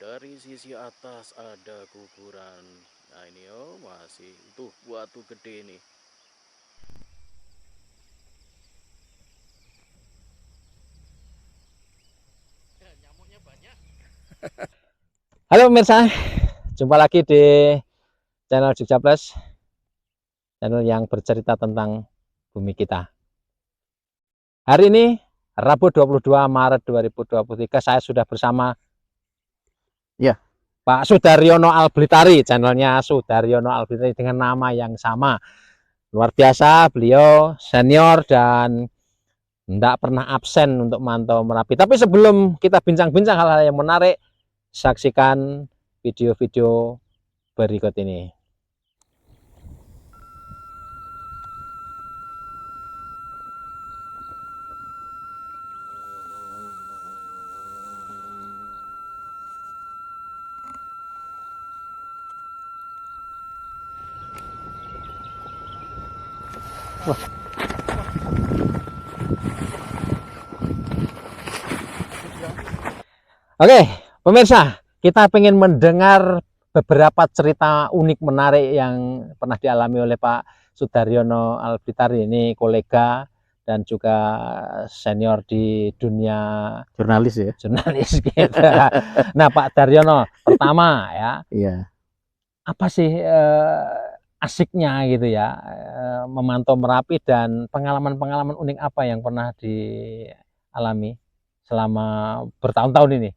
dari sisi atas ada kuburan. Nah ini oh masih tuh batu gede nih. Ya, nyamuknya banyak. Halo pemirsa, jumpa lagi di channel Jogja Plus, channel yang bercerita tentang bumi kita. Hari ini, Rabu 22 Maret 2023, saya sudah bersama Ya. Pak Sudaryono Alblitari, channelnya Sudaryono Alblitari dengan nama yang sama. Luar biasa, beliau senior dan tidak pernah absen untuk mantau Merapi. Tapi sebelum kita bincang-bincang hal-hal yang menarik, saksikan video-video berikut ini. Wah. Oke, pemirsa, kita ingin mendengar beberapa cerita unik menarik yang pernah dialami oleh Pak Sudaryono Alblitari, ini kolega dan juga senior di dunia Jurnalis ya. jurnalis kita. Nah, Pak Daryono, pertama ya, Iya. apa sih asiknya gitu ya memantau Merapi dan pengalaman-pengalaman unik apa yang pernah dialami selama bertahun-tahun ini?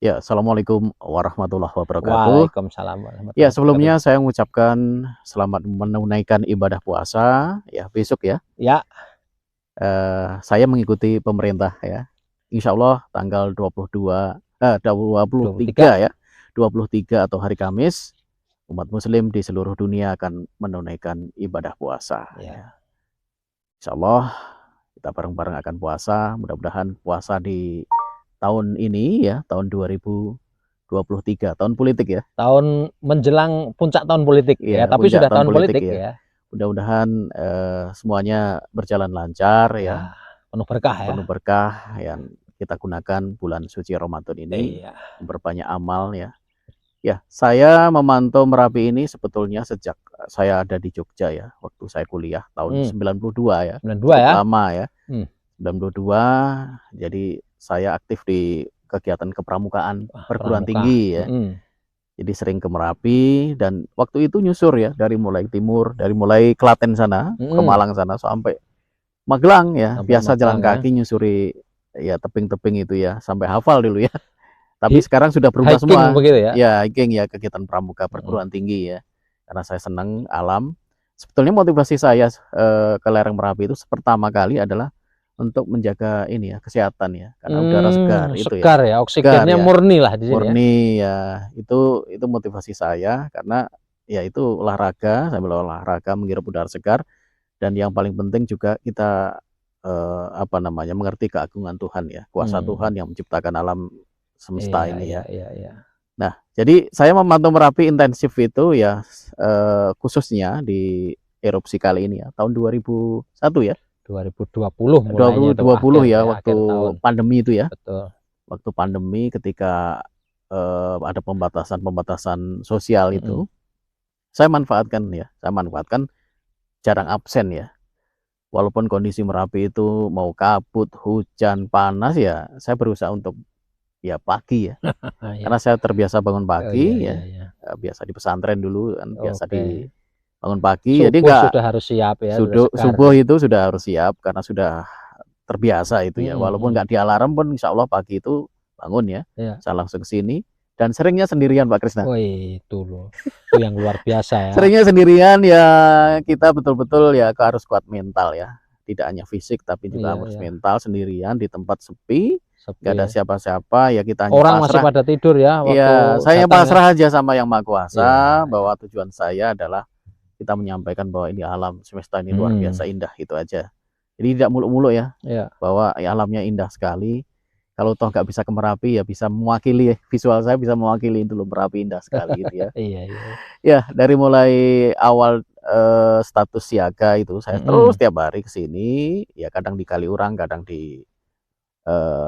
Ya, assalamualaikum warahmatullahi wabarakatuh. Waalaikumsalam Ya, warahmatullahi sebelumnya wabarakatuh. saya mengucapkan selamat menunaikan ibadah puasa ya besok ya. Ya, Saya mengikuti pemerintah ya. Insya Allah tanggal 23 ya, 23 atau hari Kamis, umat Muslim di seluruh dunia akan menunaikan ibadah puasa. ya. Insya Allah kita bareng-bareng akan puasa. Mudah-mudahan puasa di tahun ini ya, tahun 2023, tahun politik ya. Tahun menjelang puncak tahun politik ya, Iya, tapi puncak sudah tahun politik ya. ya. Mudah-mudahan semuanya berjalan lancar ya, Penuh berkah ya. penuh berkah yang kita gunakan bulan suci Ramadan ini, Iya. memperbanyak amal ya. Ya, saya memantau Merapi ini sebetulnya sejak saya ada di Jogja ya, waktu saya kuliah tahun 92 ya. 92 Cukup ya. lama ya. 92, jadi saya aktif di kegiatan kepramukaan perguruan tinggi ya. Jadi sering ke Merapi dan waktu itu nyusur ya, dari mulai timur, dari mulai Klaten sana, ke Malang sana sampai Magelang ya. Sampai Biasa jalan Magelang, kaki nyusuri ya tebing-tebing itu ya, sampai hafal dulu ya. Tapi sekarang sudah berubah hiking semua. begitu ya. Ya, hiking ya, kegiatan pramuka perguruan tinggi ya. Karena saya senang alam. Sebetulnya motivasi saya ke lereng Merapi itu pertama kali adalah untuk menjaga ini ya, kesehatan ya, karena udara segar itu segar ya, oksigennya ya. murni lah di sini murni ya. Itu motivasi saya karena ya itu olahraga, sambil olahraga menghirup udara segar, dan yang paling penting juga kita mengerti keagungan Tuhan ya, kuasa Tuhan yang menciptakan alam semesta ini ya. Nah, jadi saya memantau Merapi intensif itu ya, khususnya di erupsi kali ini ya, tahun 2001 ya. 2020 mulainya 2020 ya, waktu tahun. pandemi itu ya. Betul. Waktu pandemi ketika ada pembatasan sosial itu, saya manfaatkan jarang absen ya. Walaupun kondisi Merapi itu mau kabut, hujan, panas ya, saya berusaha untuk ya pagi ya. Karena saya terbiasa bangun pagi ya. Biasa di pesantren dulu kan, biasa di bangun pagi, subuh jadi enggak sudah harus siap ya, subuh itu sudah harus siap karena sudah terbiasa itu ya. Walaupun enggak di alarm pun insya Allah pagi itu bangun ya. Saya langsung ke sini dan seringnya sendirian Pak Krisna. Itu loh. Itu yang luar biasa ya. Seringnya sendirian ya, kita betul-betul ya harus kuat mental ya. Tidak hanya fisik tapi juga harus mental, sendirian di tempat sepi. Gak ada siapa-siapa ya, kita hanya orang pasrah. Masih pada tidur ya waktu saya pasrah aja sama Yang Maha Kuasa, bahwa tujuan saya adalah kita menyampaikan bahwa ini alam semesta ini luar biasa indah, itu aja. Jadi tidak muluk-muluk ya, bahwa ya alamnya indah sekali. Kalau toh nggak bisa ke Merapi ya bisa mewakili, visual saya bisa mewakili itu loh, Merapi indah sekali gitu ya. Ya, dari mulai awal status siaga itu saya terus tiap hari ke sini, ya kadang di Kaliurang, kadang di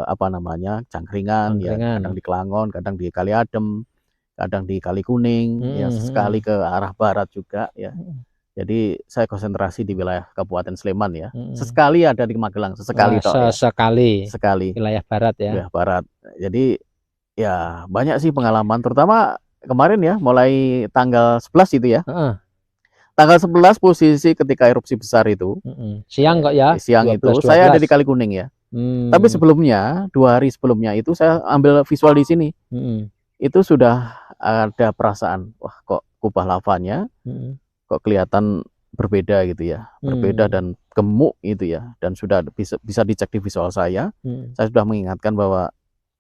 apa namanya, Cangkringan, ya Cangkringan. kadang di Kelangon, kadang di Kali Adem, kadang di Kali Kuning, ya Mhm, sesekali mhm. ke arah barat juga ya. Mhm, Jadi saya konsentrasi di wilayah Kabupaten Sleman ya. mhm. Sesekali ada di Magelang, sesekali Wah, tok ya, sesekali sekali wilayah barat ya. wilayah barat. Jadi ya banyak sih pengalaman, terutama kemarin ya, mulai tanggal 11 itu ya. Heeh, Tanggal 11 posisi ketika erupsi besar itu, mhm. Siang kok ya? siang itu 12.12. saya ada di Kali Kuning ya. Tapi Hmm, sebelumnya, 2 hari sebelumnya itu saya ambil visual di sini. mhm, Itu sudah ada perasaan, wah kok kubah lavanya mhm, kok kelihatan berbeda gitu ya. Berbeda hmm, dan gemuk gitu ya. Dan sudah bisa dicek di visual saya. mhm, Saya sudah mengingatkan bahwa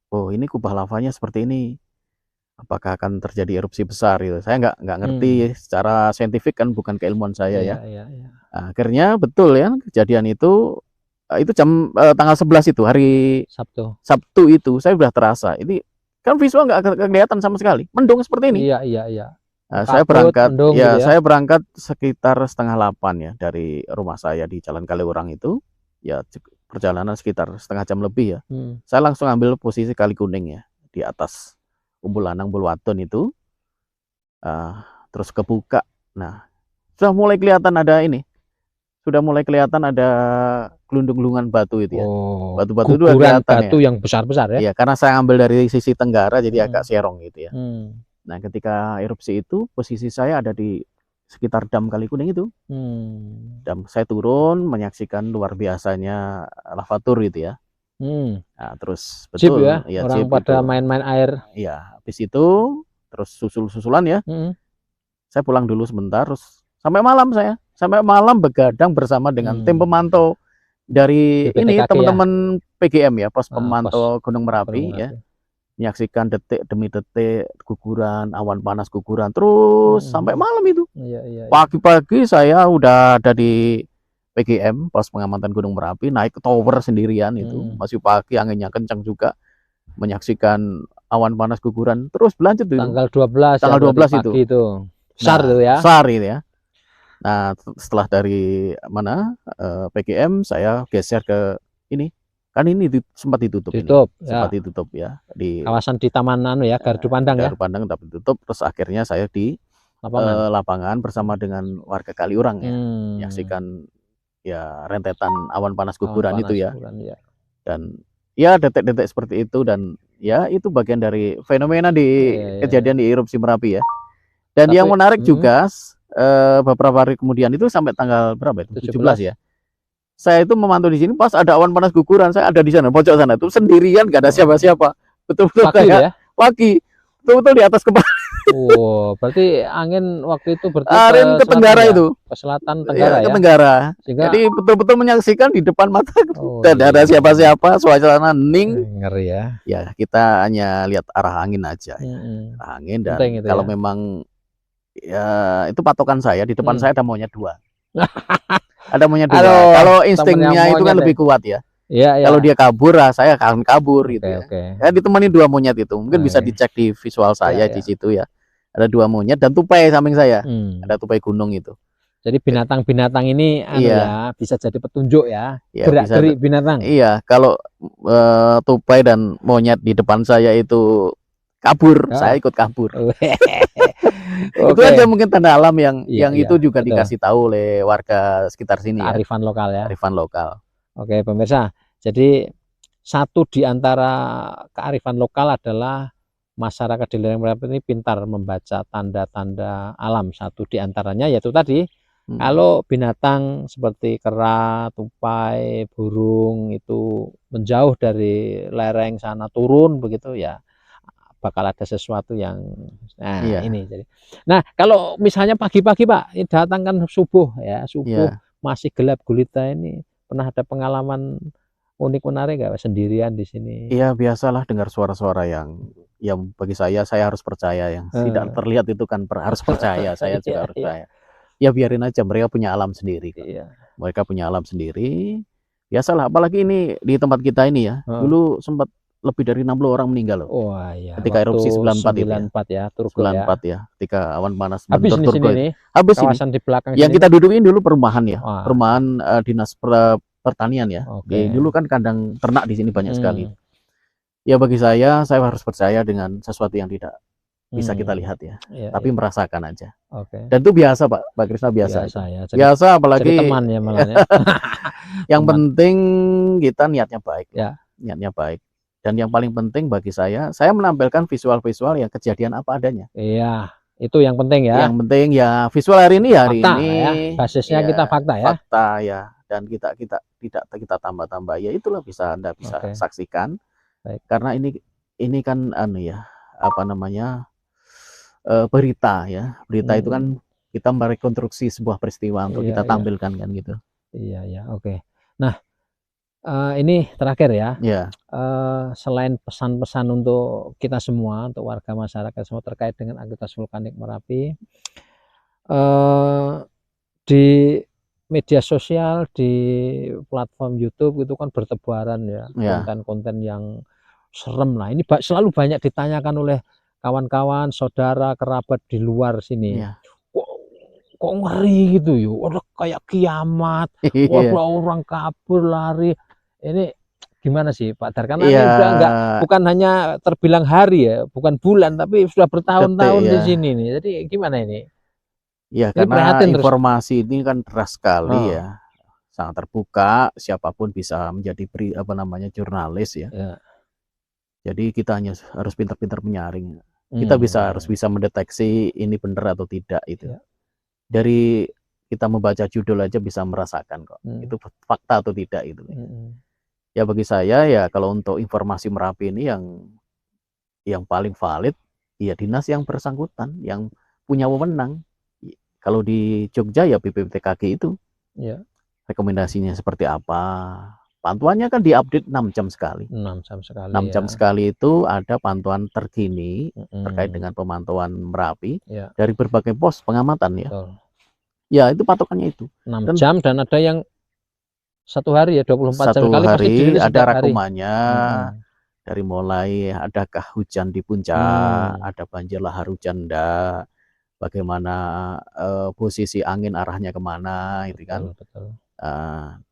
oh ini kubah lavanya seperti ini. Apakah akan terjadi erupsi besar gitu. Saya nggak ngerti hmm. secara saintifik kan, bukan keilmuan saya Iya, ya. iya, iya. Nah, akhirnya betul ya kejadian itu jam tanggal 11 itu hari Sabtu. Sabtu itu saya sudah terasa. Ini kan visual nggak kelihatan sama sekali. Mendung seperti ini. Iya, iya, iya. Nah, Kabut, mendung gitu ya. saya berangkat sekitar setengah 8 ya dari rumah saya di Jalan Kaliurang itu. Ya perjalanan sekitar setengah jam lebih ya. Hmm. Saya langsung ambil posisi Kali Kuning ya, di atas Umbul Lanang Bulwaton itu. Terus kebuka. Nah, sudah mulai kelihatan ada ini. Sudah mulai kelihatan ada gelundung-gelundungan batu itu ya. Oh, Batu-batu itu udah guguran kelihatan ya. batu yang besar-besar ya. Iya, karena saya ambil dari sisi tenggara jadi agak Hmm, serong gitu ya. hmm, Nah, ketika erupsi itu posisi saya ada di sekitar dam Kali Kuning itu. hmm, Dam saya turun menyaksikan luar biasanya lavatur gitu ya. hmm. Nah, terus Jeep ya, betul ya orang jeep pada itu. main-main air. Iya, habis itu terus susul-susulan ya. Hmm, Saya pulang dulu sebentar terus sampai malam saya. Sampai malam begadang bersama dengan tim hmm. pemantau dari ini BPTKG ya. teman-teman PGM ya, pos Pos pemantau Gunung Gunung Merapi ya. Merapi. Menyaksikan detik demi detik guguran, awan panas guguran terus sampai Hmm. malam itu. Iya, iya, iya. Pagi-pagi saya udah ada di PGM, pos pengamatan Gunung Merapi, naik ke tower sendirian itu. Hmm. Masih pagi, anginnya kencang juga. Menyaksikan awan panas guguran terus berlanjut itu. Tanggal 12 ya Tanggal berarti 12 itu. pagi itu. Besar Nah, itu ya. besar itu ya. Nah, setelah dari PGM saya geser ke ini. Kan ini sempat ditutup ini. Ditutup Sempat ya. ditutup ya di Kawasan di Taman anu ya, Gardu Pandang ya, Gardu Pandang, tapi ditutup. Terus akhirnya saya di lapangan. lapangan bersama dengan warga Kaliurang ya. Hmm. Menyaksikan ya rentetan awan panas Awan guguran itu panas ya. guguran ya. Dan ya detik-detik seperti itu, dan ya itu bagian dari fenomena di Iya, iya, kejadian di erupsi Merapi ya. Dan yang Tapi menarik juga beberapa hari kemudian itu sampai tanggal berapa itu? 17 ya. Saya itu memantau di sini pas ada awan panas guguran, saya ada di sana pojok sana tuh sendirian, gak ada siapa-siapa. Betul-betul pagi kayak ya. pagi. Betul-betul di atas kepala. Oh, berarti angin waktu itu berarti Aren ke selatan tenggara ya? itu. Ke selatan Ya, tenggara ke ya. tenggara. Sehingga Jadi betul-betul menyaksikan di depan mata. oh, Tidak ada iya. siapa-siapa, suasana hening. Ngeri ya. Ya kita hanya lihat arah angin aja ya. Mm-mm. Arah angin, dan Penting itu kalau ya. memang ya itu patokan saya, di depan saya ada monyet 2. Ada monyet 2. Aduh, Kalau temennya instingnya itu kan monyet lebih kuat ya. Iya, iya. Kalau dia kabur, saya akan kabur Oke, gitu ya. oke. Ya ditemani 2 monyet itu. Mungkin bisa Oke. dicek di visual saya Iya, di iya. situ ya. Ada 2 monyet dan tupai samping saya. Hmm. Ada tupai gunung itu. Jadi binatang-binatang ini anu Iya. ya, bisa jadi petunjuk ya. Ya, Gerak-gerik binatang. Iya, kalau tupai dan monyet di depan saya itu kabur, Ya. saya ikut kabur. Itu Oke. aja mungkin tanda alam yang Iya, itu iya, juga betul. dikasih tahu oleh warga sekitar sini ya. Kearifan lokal ya. Kearifan lokal. Oke, pemirsa. Jadi satu di antara kearifan lokal adalah masyarakat di lereng Merapi ini pintar membaca tanda-tanda alam. Satu di antaranya yaitu tadi, kalau binatang seperti kera, tupai, burung itu menjauh dari lereng sana turun begitu ya, bakal ada sesuatu yang Iya. ini jadi. Nah, kalau misalnya pagi-pagi Pak, ini datang kan subuh ya, subuh Iya. masih gelap gulita ini, pernah ada pengalaman unik menarik nggak sendirian di sini? Iya, biasalah dengar suara-suara yang bagi saya harus percaya, yang tidak terlihat itu kan harus percaya, saya juga harus Iya, percaya. Ya biarin aja, mereka punya alam sendiri kok. iya. Mereka punya alam sendiri. Biasalah, apalagi ini di tempat kita ini ya. Dulu sempat lebih dari 60 orang meninggal loh. Wah, iya. Ketika erupsi 94 itu ya. 94 ya, Turgo ya. 94 ya, ketika awan panas Habis di sini Turgo nih, habis ini. kawasan di belakang Yang sini. kita dudukin dulu perumahan ya. Wah. Perumahan dinas pertanian ya. Oke. Dulu kan kandang ternak di sini banyak sekali. Hmm. Ya bagi saya harus percaya dengan sesuatu yang tidak bisa kita Hmm. lihat ya, Iya, tapi iya. merasakan aja. Oke. Dan itu biasa Pak Krisna, biasa Biasa itu. ya. Biasa, Jadi apalagi teman ya malah ya. yang Teman. penting kita niatnya baik lah, Ya. niatnya baik. Dan yang paling penting bagi saya menampilkan visual-visual yang kejadian apa adanya. Iya, itu yang penting ya. Yang penting ya visual hari Fakta ini, ya. Basisnya kita ya fakta ya. fakta ya, dan kita tidak kita tambah-tambah ya, itulah Anda bisa Oke. saksikan. Baik. Karena ini kan anu ya, apa namanya, berita ya. Berita itu kan kita merekonstruksi sebuah peristiwa untuk Iya, kita iya. tampilkan kan gitu. Iya, iya. Oke. Nah, ini terakhir ya. Ya. Selain pesan-pesan untuk kita semua, untuk warga masyarakat semua terkait dengan aktivitas vulkanik Merapi, di media sosial, di platform YouTube itu kan bertebaran ya, Ya. konten-konten yang serem lah. Ini selalu banyak ditanyakan oleh kawan-kawan, saudara, kerabat di luar sini. Iya. Kok ngeri gitu ya, udah kayak kiamat, Iya. waduh orang kabur lari. Ini gimana sih Pak Dar? Karena ini Iya. udah bukan hanya terbilang hari ya, bukan bulan, tapi sudah Detik bertahun-tahun di ya. sini nih. Jadi gimana ini? Ya Ini karena prihatin terus. informasi ini kan deras sekali Oh, ya, sangat terbuka, siapapun bisa menjadi jurnalis ya. ya. Jadi kita hanya harus pintar-pintar menyaring. Kita harus bisa mendeteksi ini benar atau tidak itu. Ya. Dari kita membaca judul aja bisa merasakan kok, itu fakta atau tidak itu. Ya bagi saya ya, kalau untuk informasi Merapi ini yang paling valid ya dinas yang bersangkutan, yang punya wewenang. Kalau di Jogja ya BPPTKG itu. Ya. Rekomendasinya seperti apa? Pantauannya kan diupdate 6 jam sekali. 6 jam sekali. 6 jam ya. sekali itu ada pantauan terkini terkait dengan pemantauan Merapi Ya. dari berbagai pos pengamatan ya. Betul. Ya itu patokannya itu. 6 jam dan ada yang 1 hari ya, 24 jam sekali pasti dirilis ada setiap hari. rakamannya. Dari mulai adakah hujan di puncak, ada banjir lahar hujan enggak, bagaimana posisi angin arahnya kemana, itu kan. Betul.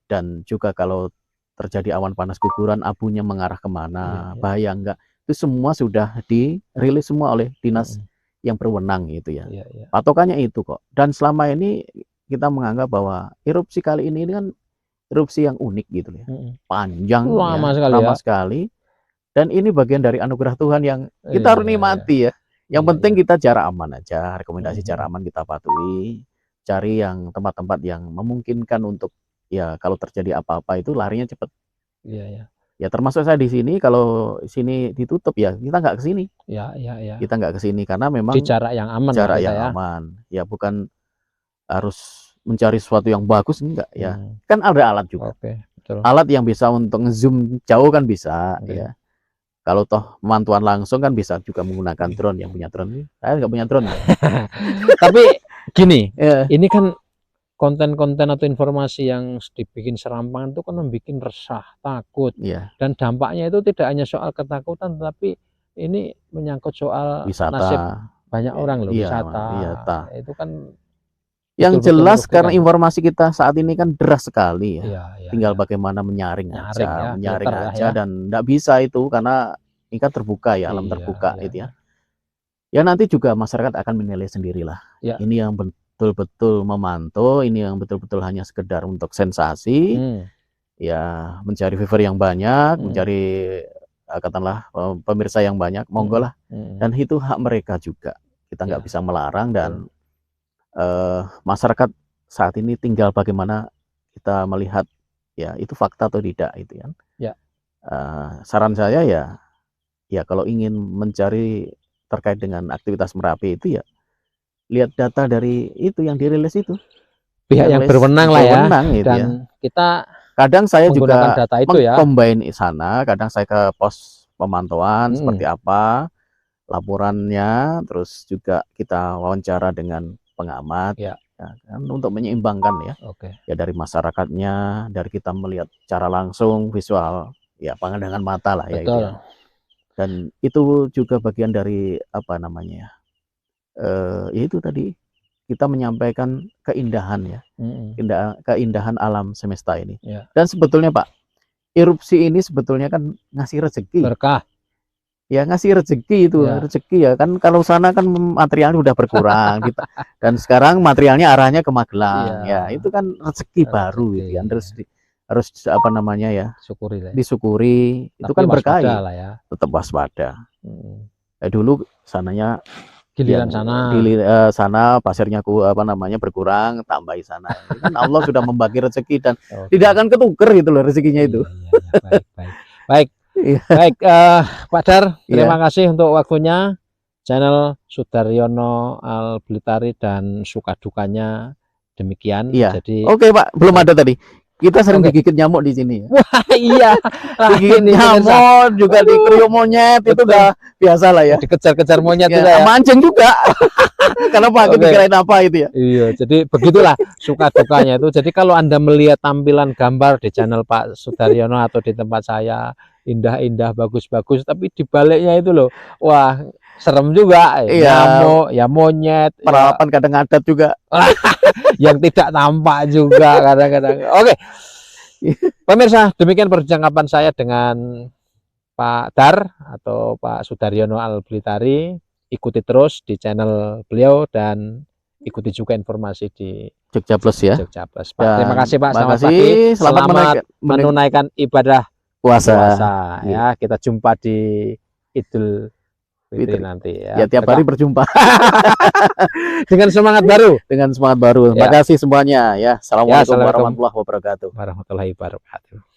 Dan juga kalau terjadi awan panas guguran, abunya mengarah kemana, bahaya enggak, itu semua sudah dirilis semua oleh dinas yang berwenang gitu ya. Patokannya itu kok. Dan selama ini kita menganggap bahwa erupsi kali ini kan erupsi yang unik gitu ya, panjang, lama ya, sekali. Dan ini bagian dari anugerah Tuhan yang kita harus nikmati ya. Yang penting kita jarak aman aja, rekomendasi jarak aman kita patuhi, cari yang tempat-tempat yang memungkinkan untuk ya kalau terjadi apa-apa itu larinya cepat. Iya. Ya termasuk saya di sini, kalau sini ditutup ya kita nggak ke sini. Iya. Kita nggak ke sini karena memang di jarak yang aman. Jarak yang aman. Ya bukan harus mencari sesuatu yang bagus, enggak ya. Kan ada alat juga. Betul. Alat yang bisa untuk nge-zoom jauh kan bisa ya. Kalau toh pemantauan langsung kan bisa juga menggunakan drone. Yang punya drone, saya nggak punya drone. Tapi gini, ini kan konten-konten atau informasi yang dibikin serampangan itu kan membuat resah, takut, dan dampaknya itu tidak hanya soal ketakutan, tapi ini menyangkut soal wisata. Nasib banyak orang loh, wisata. Itu kan yang jelas karena informasi kita saat ini kan deras sekali ya. Tinggal bagaimana menyaring aja, dan nggak bisa itu karena ini kan terbuka ya, alam terbuka gitu ya. Ya nanti juga masyarakat akan menilai sendirilah. Ini yang betul-betul memantau, ini yang betul-betul hanya sekedar untuk sensasi, ya mencari viewer yang banyak, mencari katakanlah pemirsa yang banyak, monggo lah. Dan itu hak mereka juga. Kita nggak bisa melarang, dan masyarakat saat ini tinggal bagaimana kita melihat ya itu fakta atau tidak itu kan. Saran saya ya kalau ingin mencari terkait dengan aktivitas Merapi itu ya lihat data dari itu yang dirilis itu. Pihak yang berwenang lah ya. Gitu dan ya. Kita kadang saya juga data itu mengcombine sana, kadang saya ke pos pemantauan seperti apa laporannya, terus juga kita wawancara dengan pengamat kan, untuk menyeimbangkan ya. Ya dari masyarakatnya, dari kita melihat secara langsung visual ya, pandangan mata lah ya. Itu ya. Dan itu juga bagian dari apa namanya ya itu tadi kita menyampaikan keindahan ya, keindahan alam semesta ini. Ya. Dan sebetulnya Pak, erupsi ini sebetulnya kan ngasih rezeki. Berkah. Ya ngasih rezeki itu, Ya. rezeki ya kan, kalau sana kan materialnya udah berkurang kita, dan sekarang materialnya arahnya ke Magelang. Ya, itu kan rezeki baru gitu kan, harus apa namanya ya, syukuri lah. disyukuri. Tapi itu kan berkah lah ya. Tetap waspada. Dulu sananya giliran sana pasirnya berkurang, tambahi sana. Ini kan Allah sudah membagi rezeki dan tidak akan ketuker gitu loh rezekinya itu. Baik. Baik, Pak Dar, terima kasih untuk waktunya. Channel Sudaryono Alblitari dan suka dukanya demikian. Jadi Oke Pak, belum ada tadi. Kita sering digigit nyamuk di sini. Wah, iya. Digigit nyamuk, juga dikriuk monyet, itu udah biasa lah ya. Dikejar-kejar monyet itu ya. Mancing juga. Karena Pak dikirain apa itu ya. Iya, jadi begitulah suka dukanya itu. Jadi kalau Anda melihat tampilan gambar di channel Pak Sudaryono atau di tempat saya, indah-indah, bagus-bagus, tapi di baliknya itu loh, wah, serem juga. Nyamuk, ya monyet, peralatan kadang adat juga. Yang tidak tampak juga kadang-kadang. Oke. Pemirsa, demikian percakapan saya dengan Pak Dar atau Pak Sudaryono Alblitari. Ikuti terus di channel beliau dan ikuti juga informasi di Jogja Plus ya. Jogja Plus. Pak, terima kasih Pak. Selamat pagi. Selamat menunaikan ibadah puasa. Ya, kita jumpa di Idul Fitri nanti ya. Ya, tiap hari berjumpa. Dengan semangat baru. Terima kasih semuanya ya. Assalamualaikum warahmatullahi wabarakatuh.